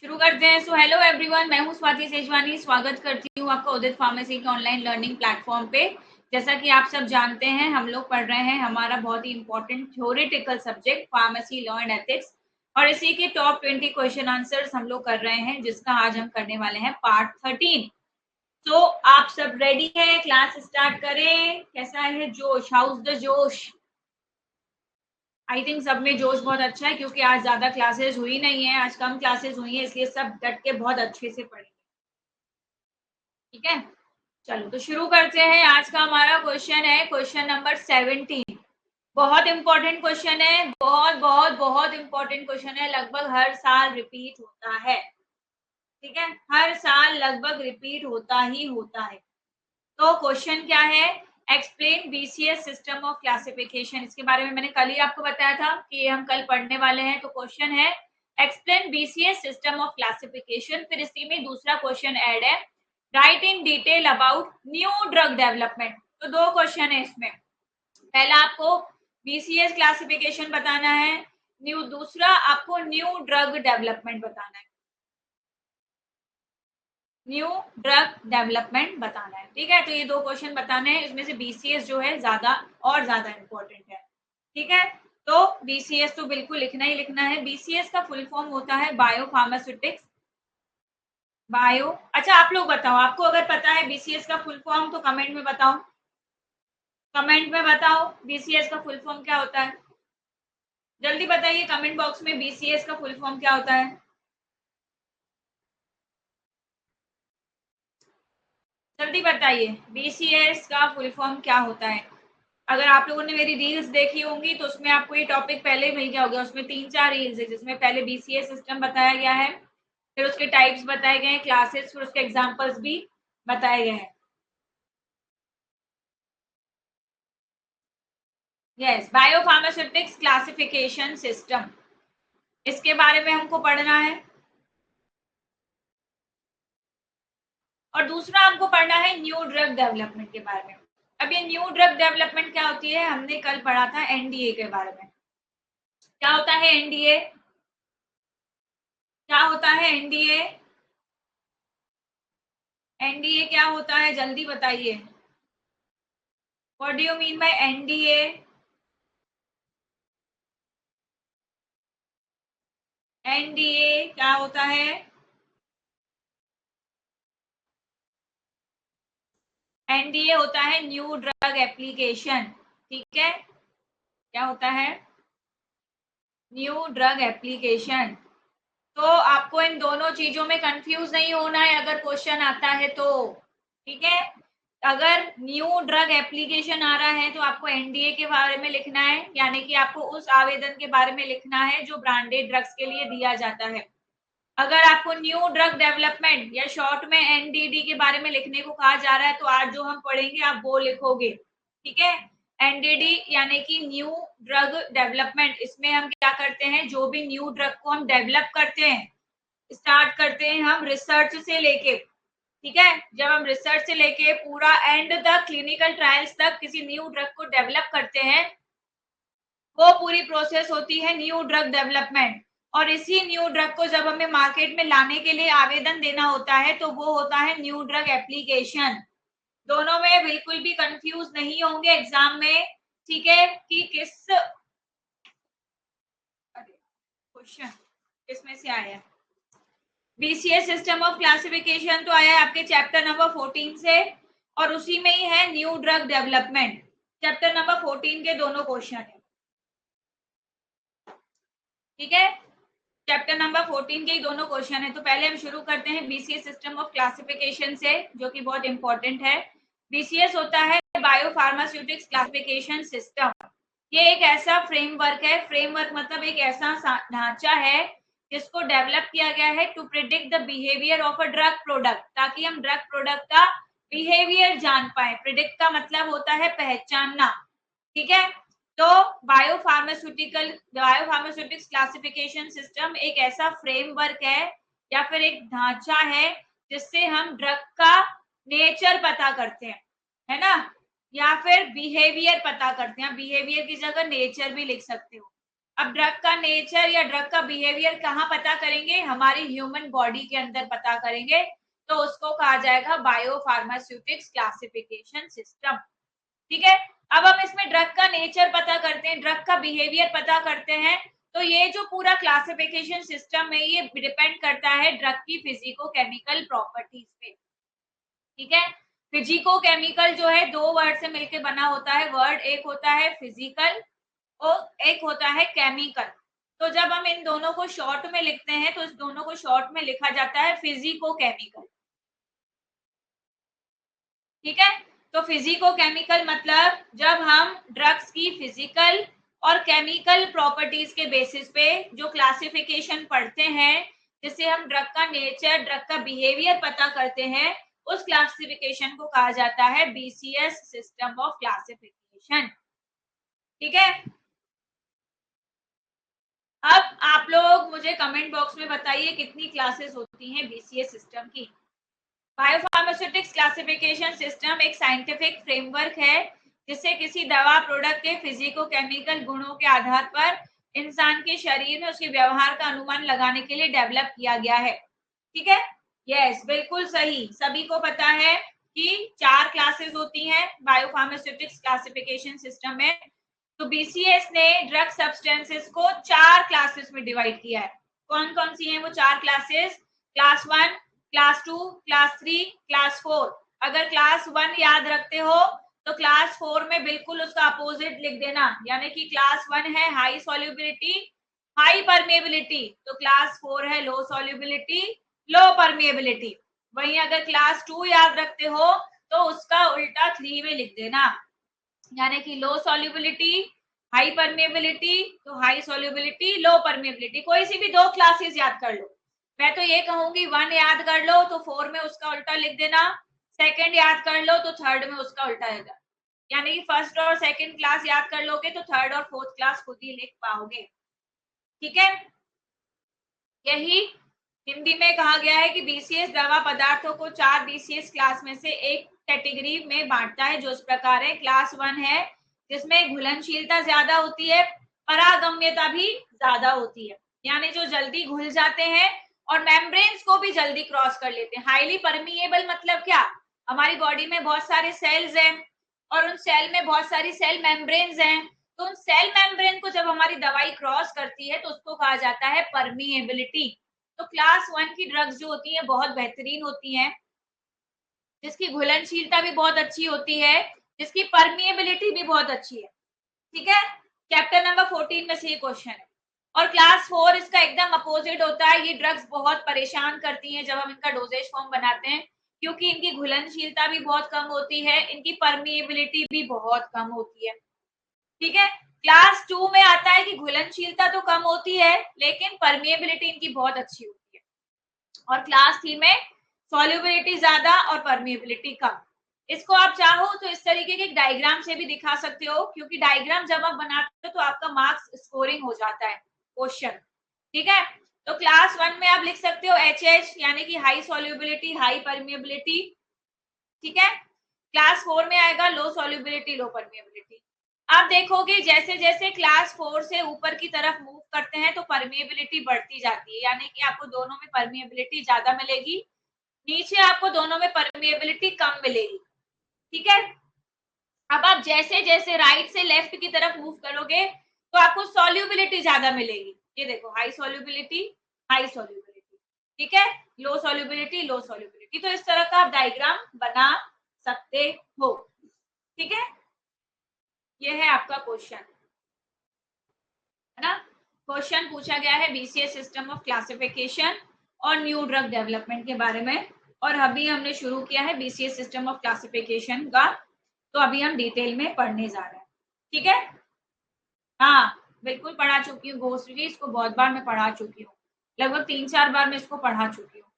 शुरू करते हैं। सो हेलो एवरीवन, मैं हूं स्वाति सेजवानी। स्वागत करती हूं आपका उदित फार्मेसी के ऑनलाइन लर्निंग प्लेटफॉर्म पे। जैसा कि आप सब जानते हैं, हम लोग पढ़ रहे हैं हमारा बहुत ही important theoretical subject pharmacy law and ethics, और इसी के टॉप 20 क्वेश्चन आंसर्स हम लोग कर रहे हैं, जिसका आज हम करने वाले हैं पार्ट 13। तो आप सब रेडी है? क्लास स्टार्ट करें। कैसा है जोश? हाउस द जोश? आई थिंक सब में जोश बहुत अच्छा है, क्योंकि आज ज्यादा क्लासेस हुई नहीं है, आज कम क्लासेस हुई है, इसलिए सब डट के बहुत अच्छे से पढ़ेंगे। ठीक है, चलो तो शुरू करते हैं। आज का हमारा क्वेश्चन है क्वेश्चन नंबर 17। बहुत इंपॉर्टेंट क्वेश्चन है, बहुत बहुत बहुत इंपॉर्टेंट क्वेश्चन है। लगभग हर साल रिपीट होता है। ठीक है, हर साल लगभग रिपीट होता ही होता है। तो क्वेश्चन क्या है? Explain BCS system of classification. इसके बारे में मैंने कल ही आपको बताया था कि ये हम कल पढ़ने वाले हैं। तो क्वेश्चन है explain BCS system of classification. फिर इसी में दूसरा क्वेश्चन ऐड है, right in detail about new drug development. तो दो क्वेश्चन है इसमें। पहला आपको बीसीएस क्लासिफिकेशन बताना है, दूसरा आपको न्यू ड्रग डेवलपमेंट बताना है। न्यू ड्रग डेवलपमेंट बताना है। ठीक है, तो ये दो क्वेश्चन बताने हैं। इसमें से बीसीएस जो है ज्यादा और ज्यादा इंपॉर्टेंट है। ठीक है, तो बीसीएस तो बिल्कुल लिखना ही लिखना है। बीसीएस का फुल फॉर्म होता है बायो फार्मास्यूटिक्स। बायो, अच्छा आप लोग बताओ, आपको अगर पता है बीसीएस का फुल फॉर्म तो कमेंट में बताओ। कमेंट में बताओ बीसीएस का फुल फॉर्म क्या होता है। जल्दी बताइए कमेंट बॉक्स में, बीसीएस का फुल फॉर्म क्या होता है। जल्दी बताइए बीसीएस का फुल फॉर्म क्या होता है। अगर आप लोगों ने मेरी रील्स देखी होंगी तो उसमें आपको ये टॉपिक पहले ही मिल गया होगा। उसमें 3-4 रील्स है, जिसमें पहले बीसीएस सिस्टम बताया गया है, फिर उसके टाइप्स बताए गए हैं, क्लासेस, फिर उसके एग्जांपल्स भी बताए गए हैं। यस, बायोफार्मास्यूटिक्स क्लासिफिकेशन सिस्टम, इसके बारे में हमको पढ़ना है। और दूसरा हमको पढ़ना है न्यू ड्रग डेवलपमेंट के बारे में। अब ये न्यू ड्रग डेवलपमेंट क्या होती है, हमने कल पढ़ा था एनडीए के बारे में। क्या होता है एनडीए? क्या होता है एनडीए? एनडीए क्या होता है, जल्दी बताइए। What do you mean by NDA? NDA क्या होता है? एनडीए होता है न्यू ड्रग एप्लीकेशन। ठीक है, क्या होता है? New drug application. तो आपको इन दोनों चीजों में कंफ्यूज नहीं होना है अगर क्वेश्चन आता है तो। ठीक है, अगर न्यू ड्रग एप्लीकेशन आ रहा है तो आपको एनडीए के बारे में लिखना है, यानी कि आपको उस आवेदन के बारे में लिखना है जो ब्रांडेड ड्रग्स के लिए दिया जाता है। अगर आपको न्यू ड्रग डेवलपमेंट या शॉर्ट में एनडीडी के बारे में लिखने को कहा जा रहा है तो आज जो हम पढ़ेंगे आप वो लिखोगे। ठीक है, एनडीडी यानी कि न्यू ड्रग डेवलपमेंट। इसमें हम क्या करते हैं, जो भी न्यू ड्रग को हम डेवलप करते हैं, स्टार्ट करते हैं हम रिसर्च से लेके। ठीक है, जब हम रिसर्च से लेके पूरा एंड तक क्लिनिकल ट्रायल्स तक किसी न्यू ड्रग को डेवलप करते हैं, वो पूरी प्रोसेस होती है न्यू ड्रग डेवलपमेंट। और इसी न्यू ड्रग को जब हमें मार्केट में लाने के लिए आवेदन देना होता है तो वो होता है न्यू ड्रग एप्लीकेशन। दोनों में बिल्कुल भी कंफ्यूज नहीं होंगे एग्जाम में। ठीक है, कि किस क्वेश्चन किसमें से आया। बीसीएस सिस्टम ऑफ क्लासिफिकेशन तो आया है आपके चैप्टर नंबर 14 से, और उसी में ही है new drug development. Chapter number 14 के दोनों क्वेश्चन है। ठीक है, चैप्टर नंबर 14 के ही दोनों क्वेश्चन है। तो पहले हम शुरू करते हैं बीसीएस सिस्टम ऑफ क्लासिफिकेशन से, जो कि बहुत इंपॉर्टेंट है। बीसीएस होता है बायो फार्मास्यूटिक्स क्लासिफिकेशन सिस्टम। ये एक ऐसा फ्रेमवर्क है, फ्रेमवर्क मतलब एक ऐसा ढांचा है जिसको डेवलप किया गया है to predict the behaviour of a drug product, ताकि हम ड्रग प्रोडक्ट का बिहेवियर जान पाए। प्रिडिक्ट का मतलब होता है पहचानना। ठीक है, तो बायोफार्मास्यूटिक्स क्लासिफिकेशन सिस्टम एक ऐसा फ्रेमवर्क है या फिर एक ढांचा है जिससे हम ड्रग का नेचर पता करते हैं, है ना, या फिर बिहेवियर पता करते हैं। बिहेवियर की जगह नेचर भी लिख सकते हो। अब ड्रग का नेचर या ड्रग का बिहेवियर कहाँ पता करेंगे? हमारी ह्यूमन बॉडी के अंदर पता करेंगे, तो उसको कहा जाएगा बायोफार्मास्यूटिक्स क्लासिफिकेशन सिस्टम। ठीक है, अब हम इसमें ड्रग का नेचर पता करते हैं, ड्रग का बिहेवियर पता करते हैं। तो ये जो पूरा क्लासिफिकेशन सिस्टम है ये डिपेंड करता है ड्रग की फिजिको केमिकल प्रॉपर्टीज पे। ठीक है, फिजिको केमिकल जो है दो वर्ड से मिलकर बना होता है। वर्ड एक होता है फिजिकल और एक होता है केमिकल। तो जब हम इन दोनों को शॉर्ट में लिखते हैं तो इस दोनों को शॉर्ट में लिखा जाता है फिजिको केमिकल। ठीक है, तो फिजिको केमिकल मतलब जब हम ड्रग्स की फिजिकल और केमिकल प्रॉपर्टीज के बेसिस पे जो क्लासिफिकेशन पढ़ते हैं, जिससे हम ड्रग का नेचर, ड्रग का बिहेवियर पता करते हैं, उस क्लासिफिकेशन को कहा जाता है बीसीएस सिस्टम ऑफ क्लासिफिकेशन। ठीक है, अब आप लोग मुझे कमेंट बॉक्स में बताइए कितनी क्लासेस होती हैं बीसीएस सिस्टम की। बायोफार्मास्यूटिक्स क्लासिफिकेशन सिस्टम एक साइंटिफिक फ्रेमवर्क है जिससे किसी दवा प्रोडक्ट के फिजिको केमिकल गुणों के आधार पर इंसान के शरीर में उसके व्यवहार का अनुमान लगाने के लिए डेवलप किया गया है। ठीक है, यस, बिल्कुल सही, सभी को पता है कि 4 क्लासेस होती हैं बायोफार्मास्यूटिक्स क्लासिफिकेशन सिस्टम में। तो बीसीएस ने ड्रग सब्सटेंसेस को 4 क्लासेस में डिवाइड किया है। कौन कौन सी हैं वो 4 classes? Class 1, class 2, class 3, class 4। अगर क्लास 1 याद रखते हो तो क्लास 4 में बिल्कुल उसका अपोजिट लिख देना, यानी कि क्लास 1 है हाई सॉल्युबिलिटी, हाई परमेबिलिटी, तो क्लास 4 है लो सॉल्युबिलिटी, लो परमेबिलिटी। वहीं अगर क्लास 2 याद रखते हो तो उसका उल्टा 3 में लिख देना, यानी कि लो सॉल्युबिलिटी, हाई परमेबिलिटी, तो हाई सॉल्युबिलिटी, लो परमेबिलिटी। कोई सी भी 2 क्लासेस याद कर लो। मैं तो ये कहूंगी 1 याद कर लो तो 4 में उसका उल्टा लिख देना, सेकंड याद कर लो तो थर्ड में उसका उल्टा लिख देना, यानी कि फर्स्ट और सेकंड क्लास याद कर लोगे तो थर्ड और फोर्थ क्लास खुद ही लिख पाओगे। ठीक है, यही हिंदी में कहा गया है कि बीसीएस दवा पदार्थों को 4 बीसीएस क्लास में से एक कैटेगरी में बांटता है, जो इस प्रकार है। क्लास 1 है जिसमें घुलनशीलता ज्यादा होती है, परागम्यता भी ज्यादा होती है, यानी जो जल्दी घुल जाते हैं और मेम्ब्रेन्स को भी जल्दी क्रॉस कर लेते हैं। हाईली परमिएबल मतलब क्या? हमारी बॉडी में बहुत सारे सेल्स हैं और उन सेल में बहुत सारी सेल मेम्ब्रेन्स हैं, तो उन सेल मेम्ब्रेन को जब हमारी दवाई क्रॉस करती है तो उसको कहा जाता है परमिएबिलिटी। तो क्लास 1 की ड्रग्स जो होती है बहुत बेहतरीन होती हैं, जिसकी घुलनशीलता भी बहुत अच्छी होती है, जिसकी परमिएबिलिटी भी बहुत अच्छी है। ठीक है, चैप्टर नंबर 14 में से ये क्वेश्चन है। और क्लास 4 इसका एकदम अपोजिट होता है। ये ड्रग्स बहुत परेशान करती हैं जब हम इनका डोजेज फॉर्म बनाते हैं, क्योंकि इनकी घुलनशीलता भी बहुत कम होती है, इनकी परमिएबिलिटी भी बहुत कम होती है। ठीक है, क्लास 2 में आता है कि घुलनशीलता तो कम होती है लेकिन परमिएबिलिटी इनकी बहुत अच्छी होती है, और क्लास 3 में सॉल्युबिलिटी ज्यादा और परमिएबिलिटी कम। इसको आप चाहो तो इस तरीके के डायग्राम से भी दिखा सकते हो, क्योंकि डायग्राम जब आप बनाते हो तो आपका मार्क्स स्कोरिंग हो जाता है क्वेश्चन। ठीक है, तो क्लास 1 में आप लिख सकते हो HH, यानी कि हाई सॉल्युबिलिटी, हाई परमिएबिलिटी। ठीक है, क्लास 4 में आएगा लो सॉल्युबिलिटी, लो परमिएबिलिटी। आप देखोगे जैसे जैसे क्लास 4 से ऊपर की तरफ मूव करते हैं तो परमिएबिलिटी बढ़ती जाती है, यानी कि आपको दोनों में परमिएबिलिटी ज्यादा मिलेगी, नीचे आपको दोनों में परमिएबिलिटी कम मिलेगी। ठीक है, अब आप जैसे जैसे राइट से लेफ्ट की तरफ मूव करोगे तो आपको सॉल्युबिलिटी ज्यादा मिलेगी। ये देखो, हाई सॉल्युबिलिटी, हाई सॉल्युबिलिटी। ठीक है, लो सॉल्युबिलिटी, लो सॉल्युबिलिटी। तो इस तरह का आप डायग्राम बना सकते हो। ठीक है, ये है आपका क्वेश्चन, है ना। क्वेश्चन पूछा गया है बीसीएस सिस्टम ऑफ क्लासिफिकेशन और न्यू ड्रग डेवलपमेंट के बारे में, और अभी हमने शुरू किया है बीसीएस सिस्टम ऑफ क्लासिफिकेशन का, तो अभी हम डिटेल में पढ़ने जा रहे हैं। ठीक है, हाँ बिल्कुल पढ़ा चुकी हूँ घोषरी, इसको बहुत बार मैं पढ़ा चुकी हूँ, लगभग 3-4 बार मैं इसको पढ़ा चुकी हूँ।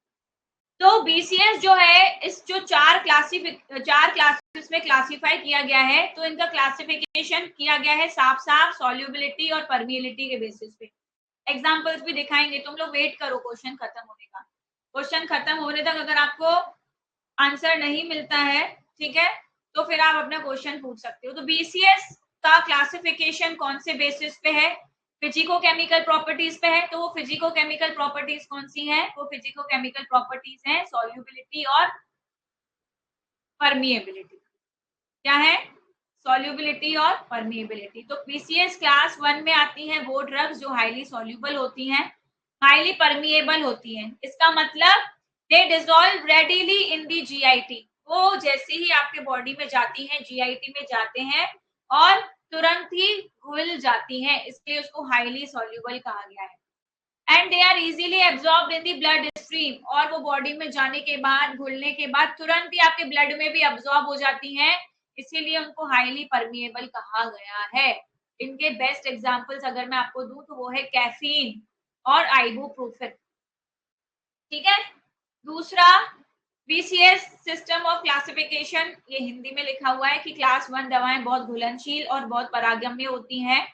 तो बीसीएस जो है इस जो 4 क्लासेस में क्लासिफाई किया गया है, तो इनका क्लासिफिकेशन किया गया है साफ साफ सॉल्युबिलिटी और परमिएबिलिटी के बेसिस पे। एग्जांपल्स भी दिखाएंगे, तुम लोग वेट करो क्वेश्चन खत्म होने का। क्वेश्चन खत्म होने तक अगर आपको आंसर नहीं मिलता है, ठीक है, तो फिर आप अपना क्वेश्चन पूछ सकते हो। तो बीसीएस का क्लासिफिकेशन कौन से बेसिस पे है? फिजिको-केमिकल प्रॉपर्टीज पे है, तो वो फिजिको-केमिकल प्रॉपर्टीज कौन सी हैं? वो फिजिको-केमिकल प्रॉपर्टीज हैं सॉल्युबिलिटी और परमिएबिलिटी। क्या है? सॉल्युबिलिटी और परमिएबिलिटी। तो पीसीएस क्लास 1 में आती हैं वो ड्रग्स जो हाईली सॉल्युबल होती हैं, हाईली परमिएबल होती हैं। इसका मतलब दे dissolve readily in the GIT. वो जैसे ही आपके बॉडी में जाती हैं, जीआईटी में जाते हैं और तुरंत ही घुल जाती हैं, इसलिए उसको हाईली सॉल्युबल कहा गया है। And they are easily absorbed in the blood stream, और वो बॉडी में जाने के बाद, घुलने के बाद तुरंत ही आपके ब्लड में भी एब्जॉर्ब हो जाती हैं, इसीलिए उनको हाईली परमिएबल कहा गया है। इनके बेस्ट एग्जांपल्स अगर मैं आपको दूं तो वो है कैफीन और आइबुप्रोफेन। ठीक है। दूसरा, बीसीएस सिस्टम ऑफ क्लासिफिकेशन, ये हिंदी में लिखा हुआ है कि क्लास 1 दवाएं बहुत घुलनशील और बहुत परागम्य होती हैं,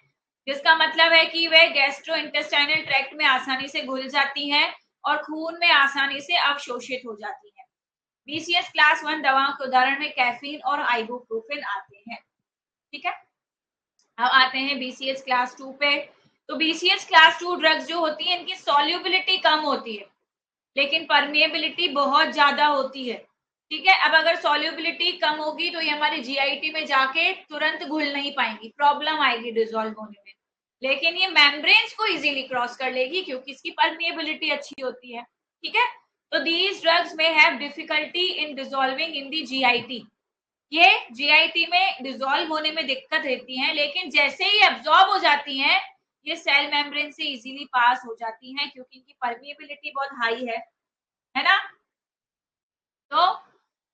जिसका मतलब है कि वे गैस्ट्रो इंटेस्टाइनल ट्रैक्ट में आसानी से घुल जाती हैं और खून में आसानी से अवशोषित हो जाती हैं। बीसीएस क्लास 1 दवाओं के उदाहरण में कैफीन और आइबुप्रोफेन आते हैं। ठीक है। अब आते हैं बीसीएस क्लास 2 पे। तो बीसीएस क्लास 2 ड्रग्स जो होती है, इनकी सॉल्युबिलिटी कम होती है लेकिन परमिएबिलिटी बहुत ज्यादा होती है। ठीक है। अब अगर सॉल्युबिलिटी कम होगी तो ये हमारे जीआईटी में जाके तुरंत घुल नहीं पाएंगी, प्रॉब्लम आएगी डिसॉल्व होने में। लेकिन ये मेम्ब्रेन्स को इजीली क्रॉस कर लेगी क्योंकि इसकी परमिएबिलिटी अच्छी होती है। ठीक है। तो दीज ड्रग्स में have difficulty in dissolving in the GIT. ये जीआईटी में डिसॉल्व होने में दिक्कत रहती है, लेकिन जैसे ही एब्जॉर्ब हो जाती हैं, ये सेल मेम्ब्रेन से इजीली पास हो जाती हैं क्योंकि इनकी परमिएबिलिटी बहुत हाई है ना। तो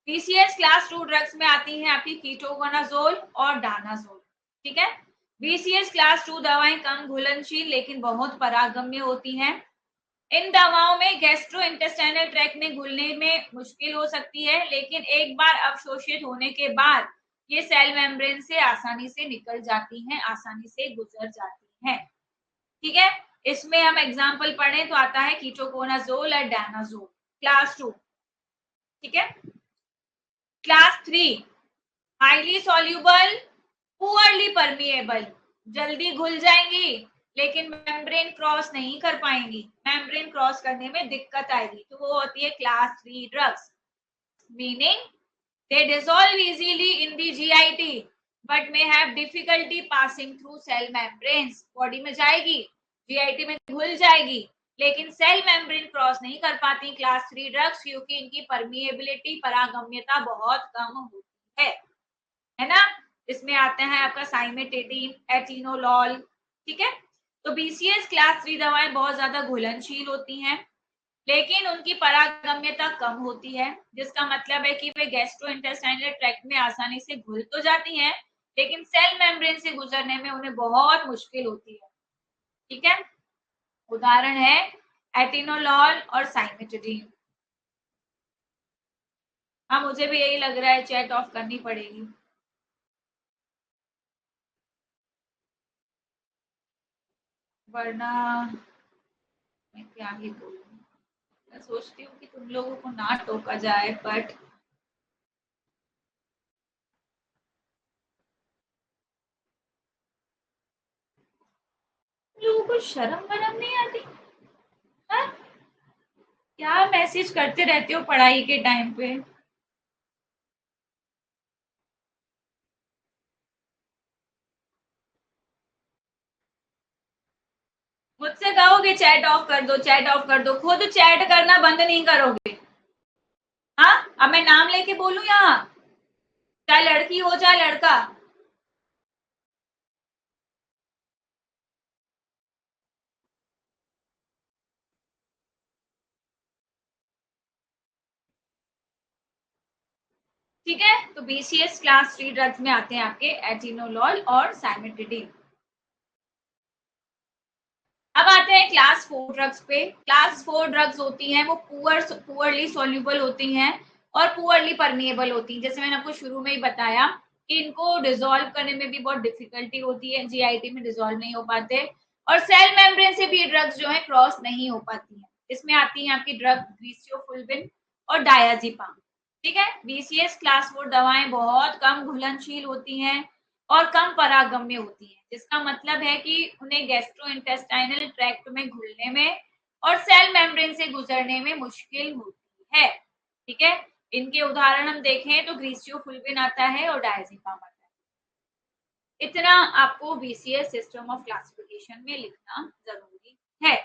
पीसीएस क्लास 2 ड्रग्स में आती हैं आपकी कीटोकोनाजोल और डानाजोल। ठीक है। बीसीएस क्लास 2 दवाएं कम घुलनशील लेकिन बहुत परागम्य होती हैं। इन दवाओं में गैस्ट्रो इंटेस्टाइनल ट्रैक्ट में घुलने में मुश्किल हो सकती है, लेकिन एक बार अवशोषित होने के बाद ये सेल मेम्ब्रेन से आसानी से निकल जाती हैं, आसानी से गुजर जाती हैं। ठीक है। इसमें हम एग्जाम्पल पढ़ें तो आता है कीटोकोनाजोल और डानाजोल क्लास 2। ठीक है। Class 3 highly soluble, poorly permeable, जल्दी घुल जाएंगी लेकिन मेम्ब्रेन क्रॉस नहीं कर पाएंगी, मेम्ब्रेन क्रॉस करने में दिक्कत आएगी, तो वो होती है class 3 drugs. Meaning they dissolve easily in the GIT but may have difficulty passing through cell membranes. Body में जाएगी, जीआईटी में घुल जाएगी, लेकिन सेल मेम्ब्रेन क्रॉस नहीं कर पाती क्लास 3 ड्रग्स क्योंकि इनकी परमिएबिलिटी, परागम्यता बहुत कम होती है ना। इसमें आते हैं आपका साइमेटेडिन, एटिनोलॉल। ठीक है। तो बीसीएस क्लास 3 दवाएं बहुत ज्यादा घुलनशील होती हैं लेकिन उनकी परागम्यता कम होती है, जिसका मतलब है कि वे गैस्ट्रोइंटेस्टाइनल ट्रैक्ट में आसानी से घुल तो जाती हैं लेकिन सेल मेम्ब्रेन से गुजरने में उन्हें बहुत मुश्किल होती है। ठीक है। उदाहरण है एटिनोलॉल और साइमेटेडिन। हाँ, मुझे भी यही लग रहा है, चैट ऑफ करनी पड़ेगी। वरना मैं क्या ही बोलूं। मैं सोचती हूँ कि तुम लोगों को ना टोका जाए, बट लोगों को शर्म वरम नहीं आती। हाँ? क्या मैसेज करते रहते हो पढ़ाई के टाइम पे। मुझसे कहोगे चैट ऑफ कर दो, चैट ऑफ कर दो, खुद चैट करना बंद नहीं करोगे। हाँ, अब मैं नाम लेके बोलूं यहाँ, चाहे लड़की हो चाहे लड़का। ठीक है। तो बीसीएस क्लास 3 ड्रग्स में आते हैं आपके एटिनोलॉल और साइमेटिडिन। अब आते हैं क्लास 4 ड्रग्स पे। क्लास 4 ड्रग्स होती हैं वो पुअरली सॉल्युबल होती हैं और पुअरली परमिएबल होती हैं। जैसे मैंने आपको शुरू में ही बताया कि इनको डिसॉल्व करने में भी बहुत डिफिकल्टी होती है, जीआईटी में डिसॉल्व नहीं हो पाते और सेल मेम्ब्रेन से भी ड्रग्स जो है क्रॉस नहीं हो पाती हैं। इसमें आती है आपकी ड्रग ग्रीसियोफुल्विन और डायाजिपाम। ठीक है। बीसीएस क्लास 4 दवाएं बहुत कम घुलनशील होती हैं और कम परागम्य होती हैं, जिसका मतलब है कि उन्हें गैस्ट्रोइंटेस्टाइनल ट्रैक्ट में घुलने में और सेल मेम्ब्रेन से गुजरने में मुश्किल होती है। ठीक है, इनके उदाहरण हम देखें तो ग्रीसियोफुल्विन आता है और डायजेपाम आता है। इतना आपको बीसीएस सिस्टम ऑफ क्लासिफिकेशन में लिखना जरूरी है।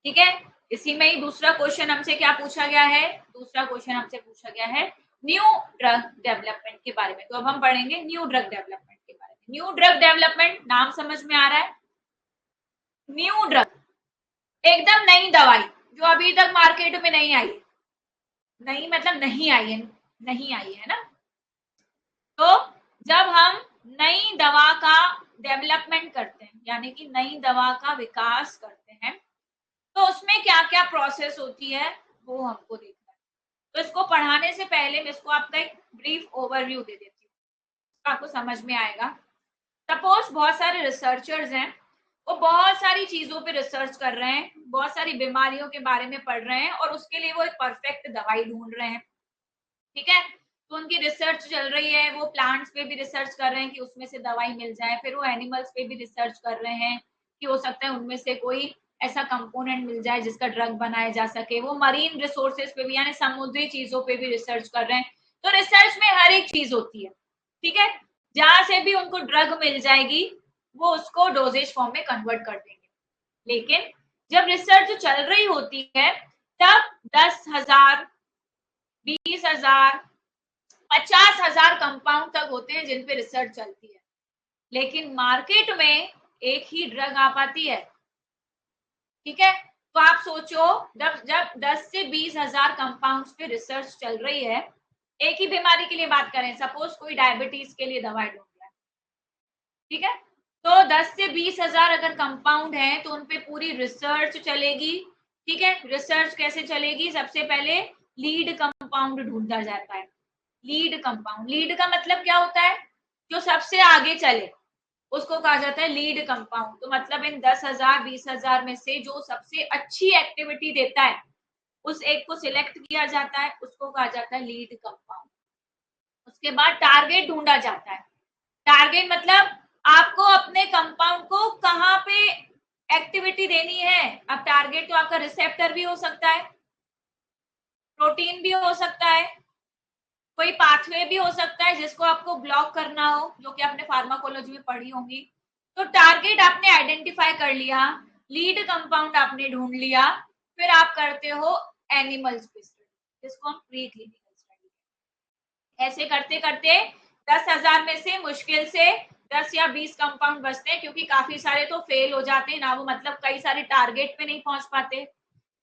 ठीक है, इसी में ही दूसरा क्वेश्चन हमसे क्या पूछा गया है, दूसरा क्वेश्चन हमसे पूछा गया है न्यू ड्रग डेवलपमेंट के बारे में। तो अब हम पढ़ेंगे न्यू ड्रग डेवलपमेंट के बारे में। न्यू ड्रग डेवलपमेंट नाम समझ में आ रहा है? न्यू ड्रग, एकदम नई दवाई जो अभी तक मार्केट में नहीं आई। नहीं मतलब नहीं आई है, नहीं आई है ना। तो जब हम नई दवा का डेवलपमेंट करते हैं, यानी कि नई दवा का विकास करते हैं, तो उसमें क्या क्या प्रोसेस होती है वो हमको देखना है। तो इसको पढ़ाने से पहले मैं इसको आपका एक ब्रीफ ओवरव्यू दे देती हूँ, आपको समझ में आएगा। सपोज बहुत सारे रिसर्चर्स हैं, वो बहुत सारी चीजों पे रिसर्च कर रहे हैं, बहुत सारी बीमारियों के बारे में पढ़ रहे हैं और उसके लिए वो एक परफेक्ट दवाई ढूंढ रहे हैं। ठीक है, तो उनकी रिसर्च चल रही है, वो प्लांट्स पे भी रिसर्च कर रहे हैं कि उसमें से दवाई मिल जाए, फिर वो एनिमल्स पे भी रिसर्च कर रहे हैं कि हो सकता है उनमें से कोई ऐसा कंपोनेंट मिल जाए जिसका ड्रग बनाया जा सके। वो मरीन रिसोर्सेज पे भी यानी समुद्री चीजों पे भी रिसर्च कर रहे हैं। तो रिसर्च में हर एक चीज होती है। ठीक है, जहां से भी उनको ड्रग मिल जाएगी वो उसको डोजेज फॉर्म में कन्वर्ट कर देंगे। लेकिन जब रिसर्च चल रही होती है तब 10,000, 20,000, 50,000 कंपाउंड तक होते हैं जिन पे रिसर्च चलती है। लेकिन मार्केट में एक ही ड्रग आ पाती है। ठीक है, तो आप सोचो जब 10 से 20,000 कंपाउंड्स पे रिसर्च चल रही है, एक ही बीमारी के लिए बात करें, सपोज कोई डायबिटीज के लिए दवाई ढूंढ रहा है। ठीक है, तो 10 से 20,000 अगर कंपाउंड है तो उनपे पूरी रिसर्च चलेगी। ठीक है, रिसर्च कैसे चलेगी? सबसे पहले लीड कंपाउंड ढूंढा जाता है। लीड कंपाउंड, लीड का मतलब क्या होता है? जो सबसे आगे चले उसको कहा जाता है लीड कंपाउंड। तो मतलब इन 10,000, 20,000 में से जो सबसे अच्छी एक्टिविटी देता है उस एक को सिलेक्ट किया जाता है, उसको कहा जाता है लीड कंपाउंड। उसके बाद टारगेट ढूंढा जाता है। टारगेट मतलब आपको अपने कंपाउंड को कहाँ पे एक्टिविटी देनी है। अब टारगेट तो आपका रिसेप्टर भी हो सकता है, प्रोटीन भी हो सकता है, कोई पाथवे भी हो सकता है जिसको आपको ब्लॉक करना हो, जो कि आपने फार्माकोलॉजी में पढ़ी होंगी। तो टारगेट आपने आइडेंटिफाई कर लिया, लीड कंपाउंड आपने ढूंढ लिया, फिर आप करते हो एनिमल्स पे स्टडी, जिसको हम प्री क्लिनिकल स्टडी। ऐसे करते करते 10,000 में से मुश्किल से 10 या 20 कंपाउंड बचते हैं, क्योंकि काफी सारे तो फेल हो जाते हैं ना, वो मतलब कई सारे टारगेट पे नहीं पहुंच पाते,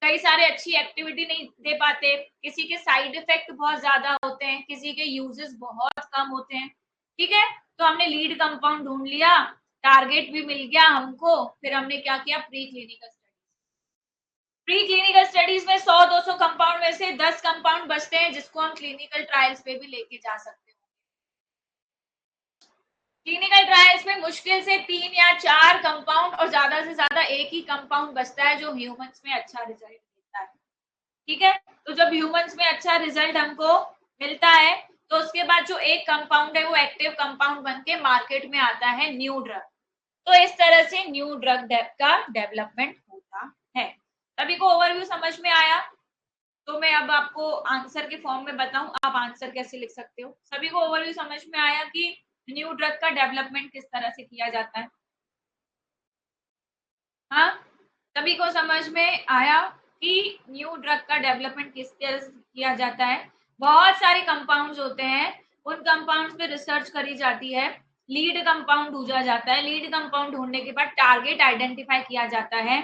कई सारे अच्छी एक्टिविटी नहीं दे पाते, किसी के साइड इफेक्ट बहुत ज्यादा होते हैं, किसी के यूजेस बहुत कम होते हैं। ठीक है, तो हमने लीड कंपाउंड ढूंढ लिया, टारगेट भी मिल गया हमको, फिर हमने क्या किया? Pre clinical study. Pre clinical studies में 100-200 कंपाउंड में से 10 कंपाउंड बचते हैं जिसको हम क्लिनिकल ट्रायल्स पे भी लेके जा सकते हैं। क्लिनिकल ट्रायल्स में मुश्किल से 3 या 4 कंपाउंड और ज्यादा से ज्यादा एक ही कंपाउंड बचता है जो ह्यूमंस में अच्छा रिजल्ट देता है। ठीक है, तो जब ह्यूमंस में अच्छा रिजल्ट हमको मिलता है तो उसके बाद जो एक कंपाउंड है वो एक्टिव कंपाउंड बन के मार्केट में आता है न्यू ड्रग। तो इस तरह से न्यू ड्रग का डेवलपमेंट होता है। सभी को ओवरव्यू समझ में आया? तो मैं अब आपको आंसर के फॉर्म में बताऊं आप आंसर कैसे लिख सकते हो। सभी को ओवरव्यू समझ में आया कि न्यू ड्रग का डेवलपमेंट किस तरह से किया जाता है? हाँ, सभी को समझ में आया कि न्यू ड्रग का डेवलपमेंट किस तरह से किया जाता है? बहुत सारे कंपाउंड्स होते हैं, उन कंपाउंड्स पे रिसर्च करी जाती है, लीड कंपाउंड ढूंढा जाता है, लीड कंपाउंड ढूंढने के बाद टारगेट आइडेंटिफाई किया जाता है।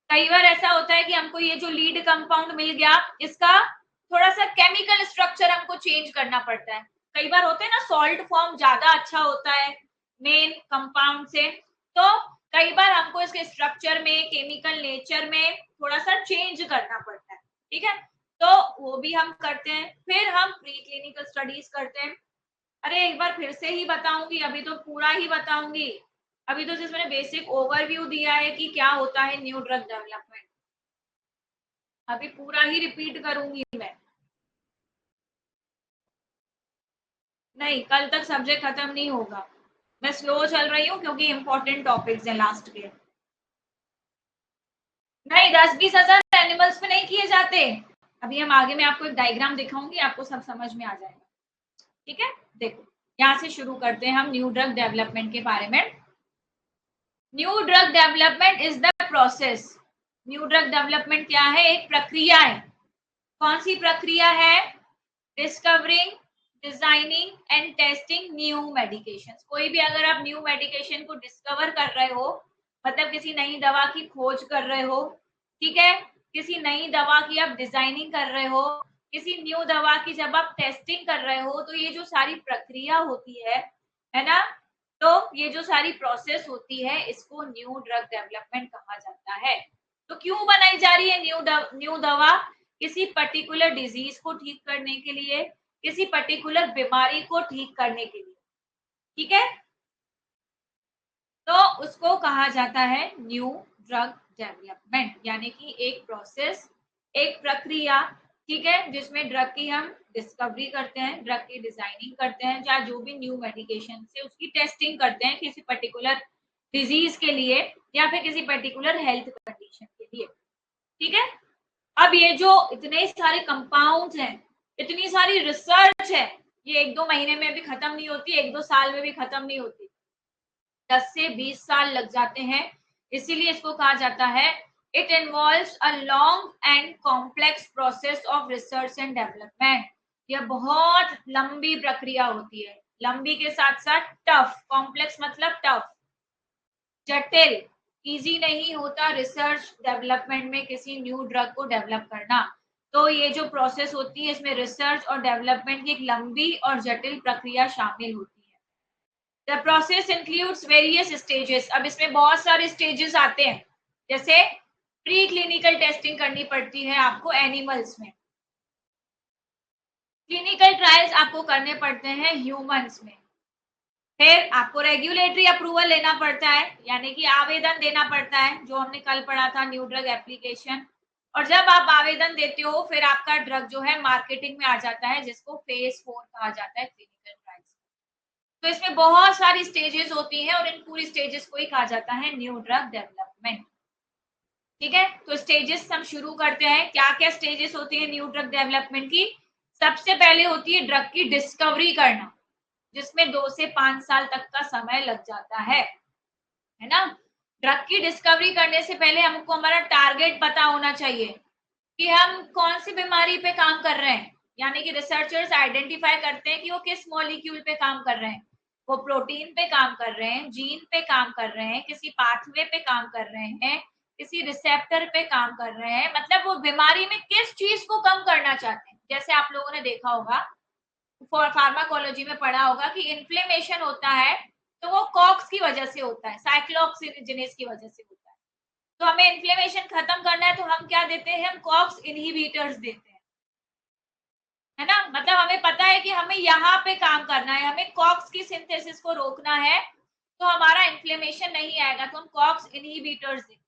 कई बार ऐसा होता है कि हमको ये जो लीड कंपाउंड मिल गया, इसका थोड़ा सा केमिकल स्ट्रक्चर हमको चेंज करना पड़ता है। कई बार होते हैं ना, सॉल्ट फॉर्म ज्यादा अच्छा होता है मेन कंपाउंड से, तो कई बार हमको इसके स्ट्रक्चर में, केमिकल नेचर में थोड़ा सा चेंज करना पड़ता है। ठीक है, तो वो भी हम करते हैं। फिर हम प्री क्लिनिकल स्टडीज करते हैं। अरे एक बार फिर से ही बताऊंगी, अभी तो पूरा ही बताऊंगी, अभी तो जिसमें बेसिक ओवरव्यू दिया है कि क्या होता है न्यू ड्रग डेवलपमेंट, अभी पूरा ही रिपीट करूंगी मैं। नहीं, कल तक सब्जेक्ट खत्म नहीं होगा, मैं स्लो चल रही हूँ क्योंकि इंपॉर्टेंट टॉपिक्स हैं लास्ट के। नहीं, 10-20 हजार एनिमल्स पे नहीं किए जाते। अभी हम आगे में आपको एक डायग्राम दिखाऊंगी, आपको सब समझ में आ जाएगा। ठीक है, देखो यहाँ से शुरू करते हैं हम न्यू ड्रग डेवलपमेंट के बारे में। New drug development is the process. New drug development क्या है? एक प्रक्रिया है। कौन सी प्रक्रिया है? Discovering, designing and testing new medication. कोई भी अगर आप न्यू मेडिकेशन को डिस्कवर कर रहे हो, मतलब किसी नई दवा की खोज कर रहे हो, ठीक है, किसी नई दवा की आप डिजाइनिंग कर रहे हो, किसी न्यू दवा की जब आप टेस्टिंग कर रहे हो, तो ये जो सारी प्रक्रिया होती है ना, तो ये जो सारी प्रोसेस होती है इसको न्यू ड्रग डेवलपमेंट कहा जाता है। तो क्यों बनाई जा रही है न्यू दवा? किसी पर्टिकुलर डिजीज को ठीक करने के लिए, किसी पर्टिकुलर बीमारी को ठीक करने के लिए, ठीक है, तो उसको कहा जाता है न्यू ड्रग डेवलपमेंट, यानी कि एक प्रोसेस, एक प्रक्रिया, ठीक है, जिसमें ड्रग की हम डिस्कवरी करते हैं, ड्रग की डिजाइनिंग करते हैं, या जो भी न्यू मेडिकेशन से उसकी टेस्टिंग करते हैं किसी पर्टिकुलर डिजीज के लिए या फिर किसी पर्टिकुलर हेल्थ कंडीशन के लिए, ठीक है। अब ये जो इतने सारे कंपाउंड्स हैं, इतनी सारी रिसर्च है, ये 1-2 महीने में भी खत्म नहीं होती, 1-2 साल में भी खत्म नहीं होती, 10 से 20 साल लग जाते हैं। इसीलिए इसको कहा जाता है it involves a long and complex process of research and development. यह बहुत लंबी प्रक्रिया होती है, लंबी के साथ साथ टफ, कॉम्प्लेक्स मतलब टफ, जटिल, इजी नहीं होता रिसर्च डेवलपमेंट में किसी न्यू ड्रग को डेवलप करना। तो ये जो प्रोसेस होती है इसमें रिसर्च और डेवलपमेंट की एक लंबी और जटिल प्रक्रिया शामिल होती है। The process includes various stages. अब इसमें बहुत सारे स्टेजेस आते हैं, जैसे प्री क्लिनिकल टेस्टिंग करनी पड़ती है आपको एनिमल्स में, क्लिनिकल ट्रायल्स आपको करने पड़ते हैं ह्यूमंस में, फिर आपको रेगुलेटरी अप्रूवल लेना पड़ता है, यानी कि आवेदन देना पड़ता है, जो हमने कल पढ़ा था न्यू ड्रग एप्लीकेशन। और जब आप आवेदन देते हो फिर आपका ड्रग जो है मार्केटिंग में आ जाता है, जिसको फेज 4 कहा जाता है, क्लिनिकल ट्रायल्स। तो इसमें बहुत सारी स्टेजेस होती हैं और इन पूरी स्टेजेस को ही कहा जाता है न्यू ड्रग डेवलपमेंट, ठीक है। तो स्टेजेस हम शुरू करते हैं। क्या क्या स्टेजेस होती है न्यू ड्रग डेवलपमेंट की? सबसे पहले होती है ड्रग की डिस्कवरी करना, जिसमें 2 से 5 साल तक का समय लग जाता है ना। ड्रग की डिस्कवरी करने से पहले हमको हमारा टारगेट पता होना चाहिए कि हम कौन सी बीमारी पे काम कर रहे हैं, यानी कि रिसर्चर्स आइडेंटिफाई करते हैं कि वो किस मॉलिक्यूल पे काम कर रहे हैं, वो प्रोटीन पे काम कर रहे हैं, जीन पे काम कर रहे हैं, किसी पाथवे पे काम कर रहे हैं, किसी रिसेप्टर पे काम कर रहे हैं, मतलब वो बीमारी में किस चीज को कम करना चाहते हैं। जैसे आप लोगों ने देखा होगा, फार्माकोलॉजी में पढ़ा होगा कि इन्फ्लेमेशन होता है तो वो कॉक्स की वजह से होता है, साइक्लोऑक्सीजिनेज की वजह से होता है। तो हमें इन्फ्लेमेशन खत्म करना है तो हम क्या देते हैं? हम कॉक्स इनहिबिटर्स देते हैं, है ना। मतलब हमें पता है कि हमें यहाँ पे काम करना है, हमें कॉक्स की सिंथेसिस को रोकना है, तो हमारा इन्फ्लेमेशन नहीं आएगा, तो हम कॉक्स इनहिबिटर्स देते हैं।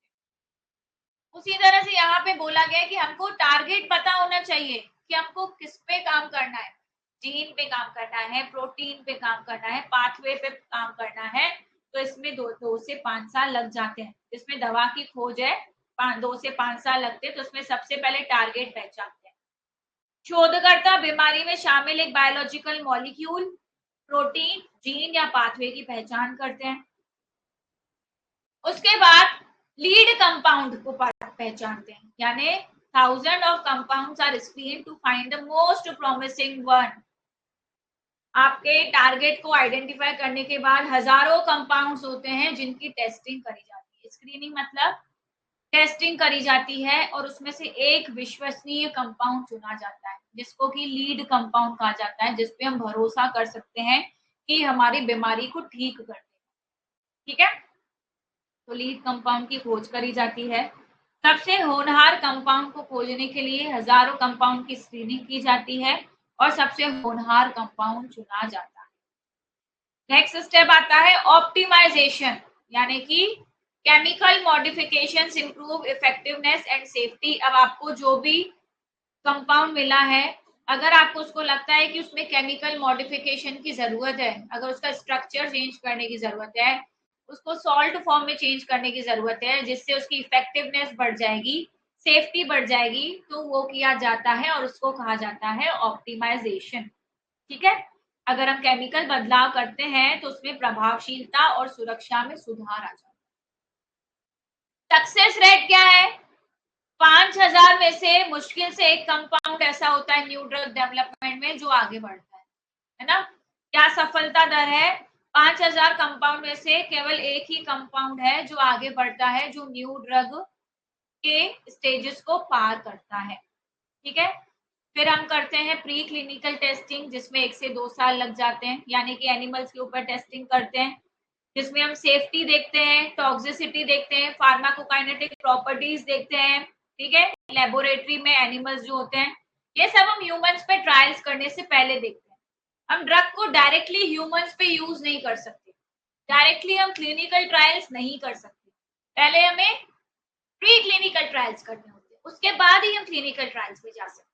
उसी तरह से यहाँ पे बोला गया है कि हमको टारगेट पता होना चाहिए कि हमको किस पे काम करना है, जीन पे काम करना है, प्रोटीन पे काम करना है, पाथवे पे काम करना है। तो इसमें 2 से 5 साल लग जाते हैं। इसमें दवा की खोज है, 2 से 5 साल लगते हैं। तो उसमें सबसे पहले टारगेट पहचानते हैं। शोधकर्ता बीमारी में शामिल एक बायोलॉजिकल मॉलिक्यूल, प्रोटीन, जीन या पाथवे की पहचान करते हैं। उसके बाद लीड कंपाउंड को पहचानते हैं, यानी thousand of compounds are screen to find the most promising one. आपके टारगेट को आइडेंटिफाई करने के बाद हजारों कंपाउंड्स होते हैं जिनकी टेस्टिंग करी जाती है। स्क्रीनिंग मतलब टेस्टिंग करी जाती है और उसमें से एक विश्वसनीय कंपाउंड चुना जाता है, जिसको कि लीड कंपाउंड कहा जाता है, जिसपे हम भरोसा कर सकते हैं कि हमारी बीमारी को ठीक कर देगा, ठीक है। तो लीड कंपाउंड की खोज करी जाती है। सबसे होनहार कंपाउंड को खोजने के लिए हजारों कंपाउंड की स्क्रीनिंग की जाती है और सबसे होनहार कंपाउंड चुना जाता है। नेक्स्ट स्टेप आता है ऑप्टिमाइजेशन, यानी कि chemical modifications improve effectiveness and safety. अब आपको जो भी कंपाउंड मिला है अगर आपको उसको लगता है कि उसमें केमिकल मॉडिफिकेशन की जरूरत है, अगर उसका स्ट्रक्चर चेंज करने की जरूरत है, उसको सॉल्ट फॉर्म में चेंज करने की जरूरत है, जिससे उसकी इफेक्टिवनेस बढ़ जाएगी, सेफ्टी बढ़ जाएगी, तो वो किया जाता है और उसको कहा जाता है ऑप्टिमाइजेशन। ठीक है, अगर हम केमिकल बदलाव करते हैं तो उसमें प्रभावशीलता और सुरक्षा में सुधार आ जाता है। सक्सेस रेट क्या है? 5,000 में से मुश्किल से एक कंपाउंड ऐसा होता है न्यू ड्रग डेवलपमेंट में जो आगे बढ़ता है ना? क्या सफलता दर है? 5,000 कंपाउंड में से केवल एक ही कंपाउंड है जो आगे बढ़ता है, जो न्यू ड्रग के स्टेजेस को पार करता है। ठीक है, फिर हम करते हैं प्री क्लिनिकल टेस्टिंग, जिसमें 1 से 2 साल लग जाते हैं, यानी कि एनिमल्स के ऊपर टेस्टिंग करते हैं, जिसमें हम सेफ्टी देखते हैं, टॉक्सिसिटी देखते हैं, फार्माकोकाइनेटिक प्रॉपर्टीज देखते हैं। ठीक है, लेबोरेटरी में एनिमल्स जो होते हैं, ये सब हम ह्यूमंस पे ट्रायल्स करने से पहले देखते हैं। हम ड्रग को डायरेक्टली ह्यूमंस पे यूज नहीं कर सकते, डायरेक्टली हम क्लिनिकल ट्रायल्स नहीं कर सकते, पहले हमें प्री क्लिनिकल ट्रायल्स करने होते हैं, उसके बाद ही हम क्लिनिकल ट्रायल्स में जा सकते हैं।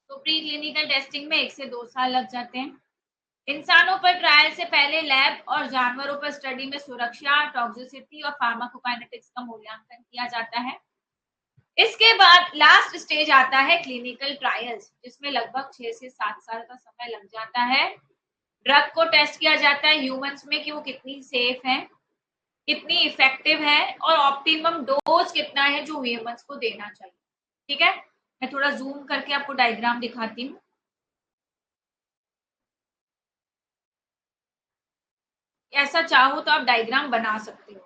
तो प्री क्लिनिकल टेस्टिंग में 1 से 2 साल लग जाते हैं। इंसानों पर ट्रायल से पहले लैब और जानवरों पर स्टडी में सुरक्षा, टॉक्सिसिटी और फार्माकोकाइनेटिक्स का मूल्यांकन किया जाता है। इसके बाद लास्ट स्टेज आता है क्लिनिकल ट्रायल्स, जिसमें लगभग 6 से 7 साल का समय लग जाता है। ड्रग को टेस्ट किया जाता है ह्यूमंस में कि वो कितनी सेफ है, कितनी इफेक्टिव है, और ऑप्टिमम डोज कितना है जो ह्यूमंस को देना चाहिए। ठीक है, मैं थोड़ा जूम करके आपको डायग्राम दिखाती हूँ। ऐसा चाहो तो आप डायग्राम बना सकते हो।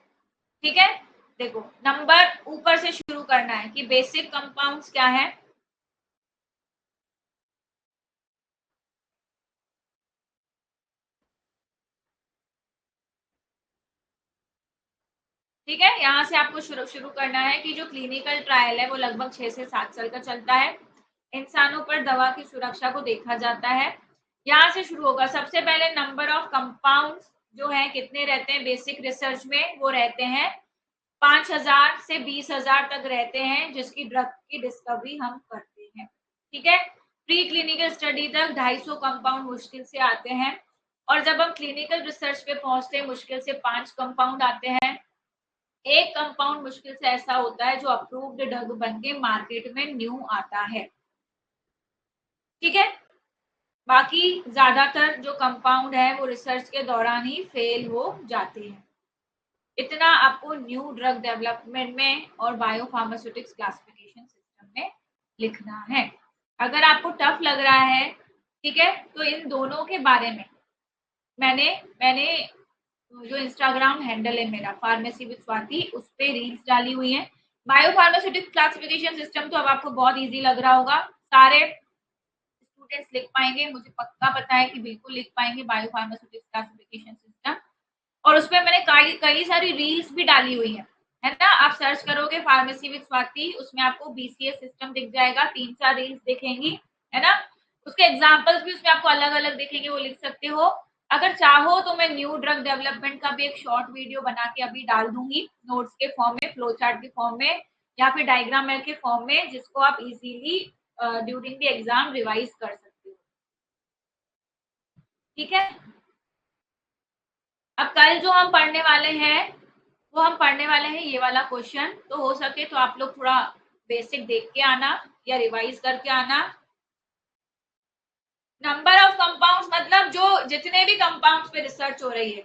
ठीक है, देखो नंबर ऊपर से शुरू करना है कि बेसिक कंपाउंड्स क्या है। ठीक है, यहाँ से आपको शुरू करना है कि जो क्लिनिकल ट्रायल है वो लगभग 6 से 7 साल का चलता है। इंसानों पर दवा की सुरक्षा को देखा जाता है। यहाँ से शुरू होगा। सबसे पहले नंबर ऑफ कंपाउंड्स जो है कितने रहते हैं बेसिक रिसर्च में, वो रहते हैं 5,000 से 20,000 तक रहते हैं, जिसकी ड्रग की डिस्कवरी हम करते हैं। ठीक है, प्री क्लिनिकल स्टडी तक 250 कंपाउंड मुश्किल से आते हैं, और जब हम क्लिनिकल रिसर्च पे पहुंचते हैं मुश्किल से 5 कंपाउंड आते हैं। एक कंपाउंड मुश्किल से ऐसा होता है जो अप्रूव्ड ड्रग बन के मार्केट में न्यू आता है। ठीक है, बाकी ज्यादातर जो कंपाउंड है वो रिसर्च के दौरान ही फेल हो जाते हैं। इतना आपको न्यू ड्रग डेवलपमेंट में और बायोफार्मास्यूटिक्स क्लासिफिकेशन सिस्टम में लिखना है। अगर आपको टफ लग रहा है, ठीक है, तो इन दोनों के बारे में मैंने मैंने जो इंस्टाग्राम हैंडल है मेरा फार्मेसी विद स्वाति, उस पे रील्स डाली हुई है। बायोफार्मास्यूटिक्स क्लासिफिकेशन सिस्टम तो अब आपको बहुत इजी लग रहा होगा, सारे स्टूडेंट्स लिख पाएंगे, मुझे पक्का पता है कि बिल्कुल लिख पाएंगे बायोफार्मास्यूटिक्स क्लासिफिकेशन सिस्टम। और उसमें मैंने कई सारी रील्स भी डाली हुई है ना। आप सर्च करोगे फार्मेसी विद स्वाति, उसमें आपको बीसीएस सिस्टम दिख जाएगा, 3-4 रील्स दिखेंगी, है ना। उसके एग्जांपल्स भी उसमें आपको अलग अलग दिखेंगे, वो लिख सकते हो। अगर चाहो तो मैं न्यू ड्रग डेवलपमेंट का भी एक शॉर्ट वीडियो बना के अभी डाल दूंगी, नोट्स के फॉर्म में, फ्लो चार्ट के फॉर्म में, या फिर डायग्राम के फॉर्म में, जिसको आप easily during the exam revise कर सकते हो। ठीक है, अब कल जो हम पढ़ने वाले हैं वो हम पढ़ने वाले हैं ये वाला क्वेश्चन, तो हो सके तो आप लोग थोड़ा बेसिक देख के आना या रिवाइज करके आना। नंबर ऑफ कंपाउंड्स मतलब जो जितने भी कंपाउंड्स पे रिसर्च हो रही है,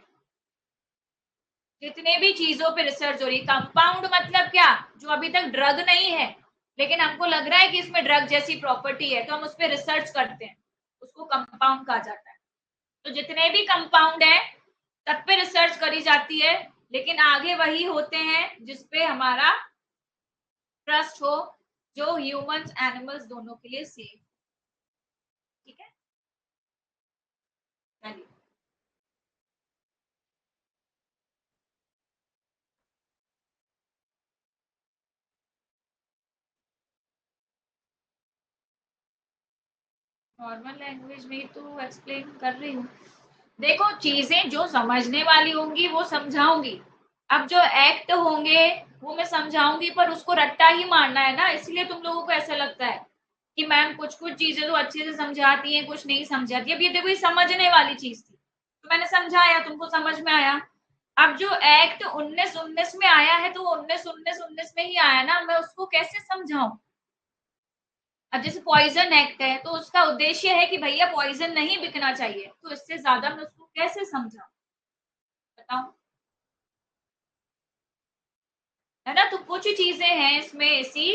जितने भी चीजों पे रिसर्च हो रही है। कंपाउंड मतलब क्या? जो अभी तक ड्रग नहीं है लेकिन हमको लग रहा है कि इसमें ड्रग जैसी प्रॉपर्टी है, तो हम उस पर रिसर्च करते हैं, उसको कंपाउंड कहा जाता है। तो जितने भी कंपाउंड है सब पे रिसर्च करी जाती है, लेकिन आगे वही होते हैं जिसपे हमारा ट्रस्ट हो, जो ह्यूमंस एनिमल्स दोनों के लिए सेफ। ठीक है, चलिए। नॉर्मल लैंग्वेज में तो एक्सप्लेन कर रही हूँ। देखो, चीजें जो समझने वाली होंगी वो समझाऊंगी, अब जो एक्ट होंगे वो मैं समझाऊंगी, पर उसको रट्टा ही मारना है ना, इसलिए तुम लोगों को ऐसा लगता है कि मैम कुछ कुछ चीजें तो अच्छे से समझाती हैं, कुछ नहीं समझाती। अब ये देखो, ये समझने वाली चीज थी तो मैंने समझाया, तुमको समझ में आया। अब जो एक्ट 1919 में आया है तो वो 1919 में ही आया ना, मैं उसको कैसे समझाऊं। अब जैसे पॉइजन एक्ट है तो उसका उद्देश्य है कि भैया पॉइजन नहीं बिकना चाहिए, तो इससे ज्यादा मैं उसको कैसे समझाऊं, बताओ। है ना, तो कुछ चीजें हैं इसमें ऐसी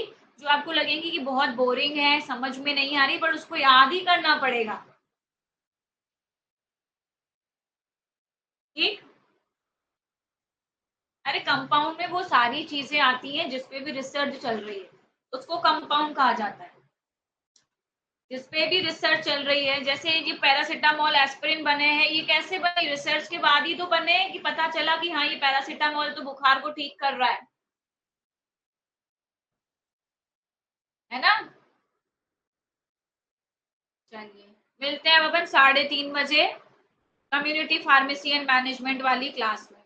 जो आपको लगेंगी कि बहुत बोरिंग है, समझ में नहीं आ रही, पर उसको याद ही करना पड़ेगा। ठीक। अरे कंपाउंड में वो सारी चीजें आती हैं जिसपे भी रिसर्च चल रही है, उसको कंपाउंड कहा जाता है। जिसपे भी रिसर्च चल रही है, जैसे ये पैरासिटामोल एस्पिरिन बने हैं, ये कैसे बने, रिसर्च के बाद ही तो बने कि पता चला कि हाँ ये पैरासिटामोल तो बुखार को ठीक कर रहा है ना। चलिए, मिलते हैं अब अपन 3:30 बजे कम्युनिटी फार्मेसी एंड मैनेजमेंट वाली क्लास में।